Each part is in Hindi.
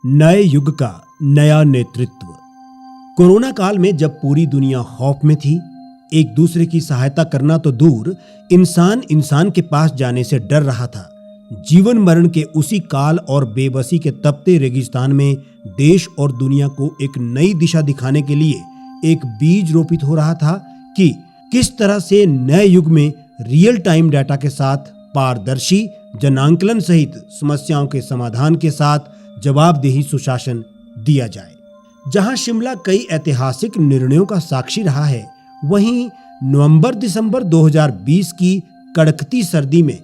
नए युग का नया नेतृत्व। कोरोना काल में जब पूरी दुनिया खौफ में थी, एक दूसरे की सहायता करना तो दूर, इंसान के पास जाने से डर रहा था। जीवन मरण के उसी काल और बेबसी के तपते रेगिस्तान में देश और दुनिया को एक नई दिशा दिखाने के लिए एक बीज रोपित हो रहा था कि किस तरह से नए युग में रियल टाइम डाटा के साथ पारदर्शी जनांकलन सहित समस्याओं के समाधान के साथ जवाबदेही सुशासन दिया जाए। जहां शिमला कई ऐतिहासिक निर्णयों का साक्षी रहा है, वहीं नवंबर-दिसंबर 2020 की कड़कती सर्दी में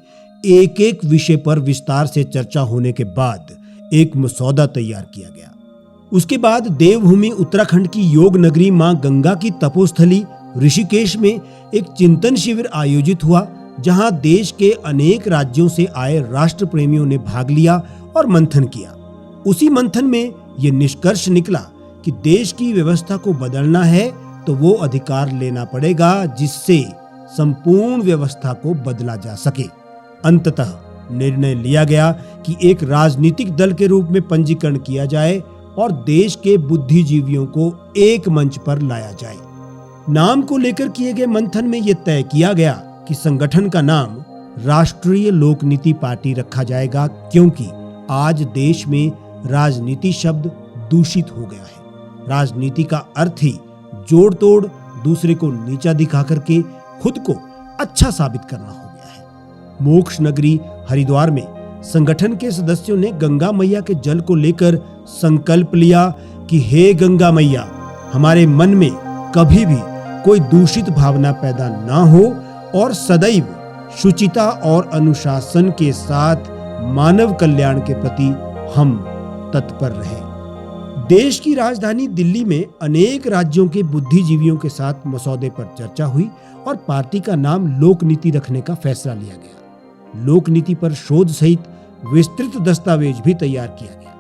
एक एक विषय पर विस्तार से चर्चा होने के बाद एक मसौदा तैयार किया गया। उसके बाद देवभूमि उत्तराखंड की योग नगरी मां गंगा की तपोस्थली ऋषिकेश में एक चिंतन शिविर आयोजित हुआ, जहां देश के अनेक राज्यों से आए राष्ट्र प्रेमियों ने भाग लिया और मंथन किया। उसी मंथन में यह निष्कर्ष निकला कि देश की व्यवस्था को बदलना है तो वो अधिकार लेना पड़ेगा जिससे संपूर्ण व्यवस्था को बदला जा सके। अंततः निर्णय लिया गया कि एक राजनीतिक दल के रूप में पंजीकरण किया जाए और देश के बुद्धिजीवियों को एक मंच पर लाया जाए। नाम को लेकर किए गए मंथन में यह तय किया गया कि संगठन का नाम राष्ट्रीय लोकनीति पार्टी रखा जाएगा, क्योंकि आज देश में राजनीति शब्द दूषित हो गया है। राजनीति का अर्थ ही जोड़ तोड़, दूसरे को नीचा दिखा करके खुद को अच्छा साबित करना हो गया है। मोक्ष नगरी हरिद्वार में संगठन के सदस्यों ने गंगा मैया के जल को लेकर संकल्प लिया कि हे गंगा मैया, हमारे मन में कभी भी कोई दूषित भावना पैदा ना हो और सदैव शुचिता और अनुशासन के साथ मानव कल्याण के प्रति हम तत्पर रहे। देश की राजधानी दिल्ली में अनेक राज्यों के बुद्धिजीवियों के साथ मसौदे पर चर्चा हुई और पार्टी का नाम लोकनीति रखने का फैसला लिया गया। लोकनीति पर शोध सहित विस्तृत दस्तावेज भी तैयार किया गया।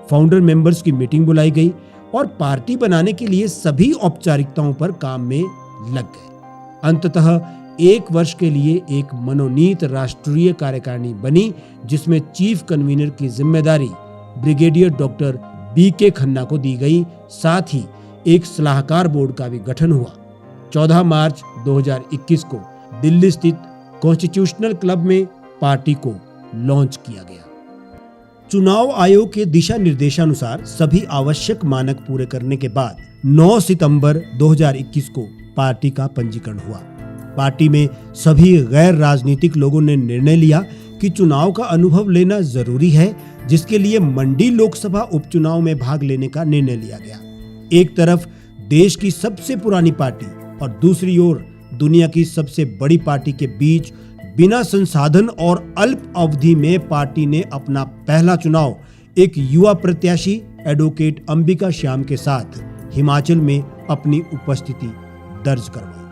फाउंडर मेंबर्स की मीटिंग बुलाई गई और पार्टी बनाने के लिए सभी औपचारिकताओं पर काम में लग गए। अंततः एक वर्ष के लिए एक मनोनीत राष्ट्रीय कार्यकारिणी बनी, जिसमें चीफ कन्वीनर की जिम्मेदारी ब्रिगेडियर डॉक्टर बीके खन्ना को दी गई। साथ ही एक सलाहकार बोर्ड का भी गठन हुआ। 14 मार्च 2021 को दिल्ली स्थित कॉन्स्टिट्यूशनल क्लब में पार्टी को लॉन्च किया गया। चुनाव आयोग के दिशा निर्देशानुसार सभी आवश्यक मानक पूरे करने के बाद 9 सितंबर 2021 को पार्टी का पंजीकरण हुआ। पार्टी में सभी गैर राजनीतिक लोगों ने निर्णय लिया कि चुनाव का अनुभव लेना जरूरी है, जिसके लिए मंडी लोकसभा उपचुनाव में भाग लेने का निर्णय लिया गया। एक तरफ देश की सबसे पुरानी पार्टी और दूसरी ओर दुनिया की सबसे बड़ी पार्टी के बीच बिना संसाधन और अल्प अवधि में पार्टी ने अपना पहला चुनाव एक युवा प्रत्याशी एडवोकेट अंबिका श्याम के साथ हिमाचल में अपनी उपस्थिति दर्ज करवाई।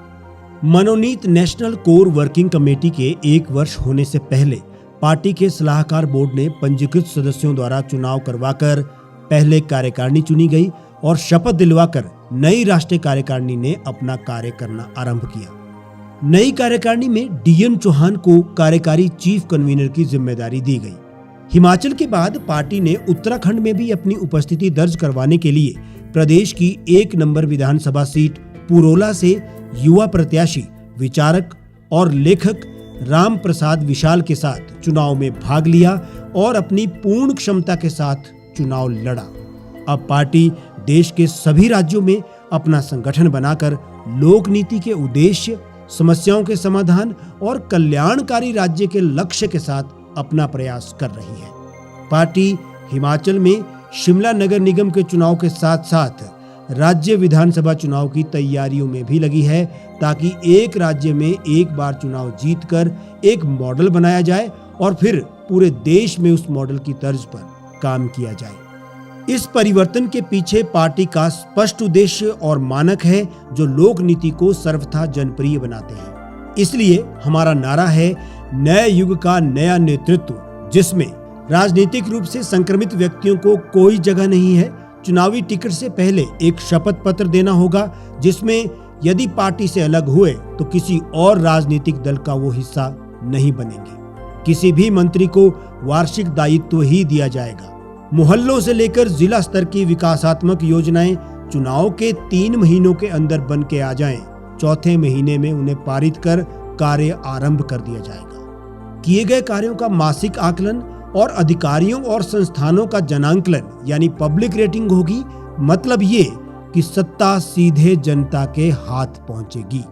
मनोनीत नेशनल कोर वर्किंग कमेटी के 1 वर्ष होने से पहले पार्टी के सलाहकार बोर्ड ने पंजीकृत सदस्यों द्वारा चुनाव करवाकर पहले कार्यकारिणी चुनी गई और शपथ दिलवाकर नई राष्ट्रीय कार्यकारिणी ने अपना कार्य करना आरंभ किया। नई कार्यकारिणी में डीएन चौहान को कार्यकारी चीफ कन्वीनर की जिम्मेदारी दी गई। हिमाचल के बाद पार्टी ने उत्तराखंड में भी अपनी उपस्थिति दर्ज करवाने के लिए प्रदेश की 1 नंबर विधानसभा सीट पुरोला से युवा प्रत्याशी, विचारक और लेखक राम प्रसाद विशाल के साथ चुनाव में भाग लिया और अपनी पूर्ण क्षमता के साथ चुनाव लड़ा। अब पार्टी देश के सभी राज्यों में अपना संगठन बनाकर लोकनीति के उद्देश्य, समस्याओं के समाधान और कल्याणकारी राज्य के लक्ष्य के साथ अपना प्रयास कर रही है। पार्टी हिमाचल में शिमला नगर निगम के चुनाव के साथ साथ राज्य विधानसभा चुनाव की तैयारियों में भी लगी है, ताकि एक राज्य में एक बार चुनाव जीतकर एक मॉडल बनाया जाए और फिर पूरे देश में उस मॉडल की तर्ज पर काम किया जाए। इस परिवर्तन के पीछे पार्टी का स्पष्ट उद्देश्य और मानक है, जो लोकनीति को सर्वथा जनप्रिय बनाते हैं। इसलिए हमारा नारा है नए युग का नया नेतृत्व, जिसमें राजनीतिक रूप से संक्रमित व्यक्तियों को कोई जगह नहीं है। चुनावी टिकट से पहले एक शपथ पत्र देना होगा, जिसमें यदि पार्टी से अलग हुए तो किसी और राजनीतिक दल का वो हिस्सा नहीं बनेंगे। किसी भी मंत्री को वार्षिक दायित्व ही दिया जाएगा। मोहल्लों से लेकर जिला स्तर की विकासात्मक योजनाएं चुनाव के 3 महीनों के अंदर बन के आ जाएं, चौथे महीने में उन्हें पारित कर कार्य आरंभ कर दिया जाएगा। किए गए कार्यों का मासिक आकलन और अधिकारियों और संस्थानों का जनांकलन यानी पब्लिक रेटिंग होगी। मतलब ये कि सत्ता सीधे जनता के हाथ पहुंचेगी।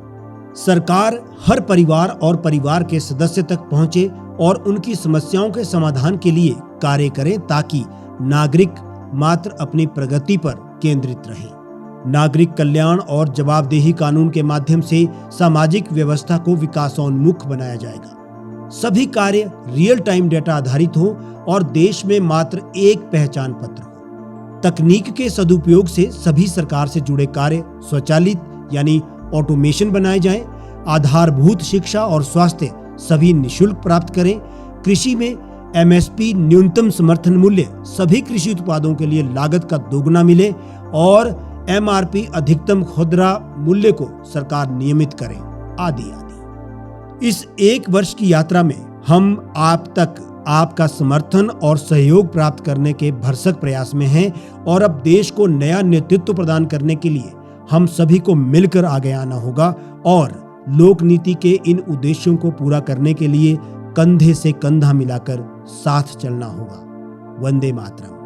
सरकार हर परिवार और परिवार के सदस्य तक पहुंचे और उनकी समस्याओं के समाधान के लिए कार्य करें ताकि नागरिक मात्र अपनी प्रगति पर केंद्रित रहें। नागरिक कल्याण और जवाबदेही कानून के माध्यम से सामाजिक व्यवस्था को विकासोन्मुख बनाया जाएगा। सभी कार्य रियल टाइम डेटा आधारित हो और देश में मात्र एक पहचान पत्र हो। तकनीक के सदुपयोग से सभी सरकार से जुड़े कार्य स्वचालित यानी ऑटोमेशन बनाए जाएं। आधारभूत शिक्षा और स्वास्थ्य सभी निशुल्क प्राप्त करें। कृषि में एमएसपी न्यूनतम समर्थन मूल्य सभी कृषि उत्पादों के लिए लागत का दोगुना मिले और एमआरपी अधिकतम खुदरा मूल्य को सरकार नियमित करे, आदि आदि। इस 1 वर्ष की यात्रा में हम आप तक आपका समर्थन और सहयोग प्राप्त करने के भरसक प्रयास में हैं और अब देश को नया नेतृत्व प्रदान करने के लिए हम सभी को मिलकर आगे आना होगा और लोक नीति के इन उद्देश्यों को पूरा करने के लिए कंधे से कंधा मिलाकर साथ चलना होगा। वंदे मातरम।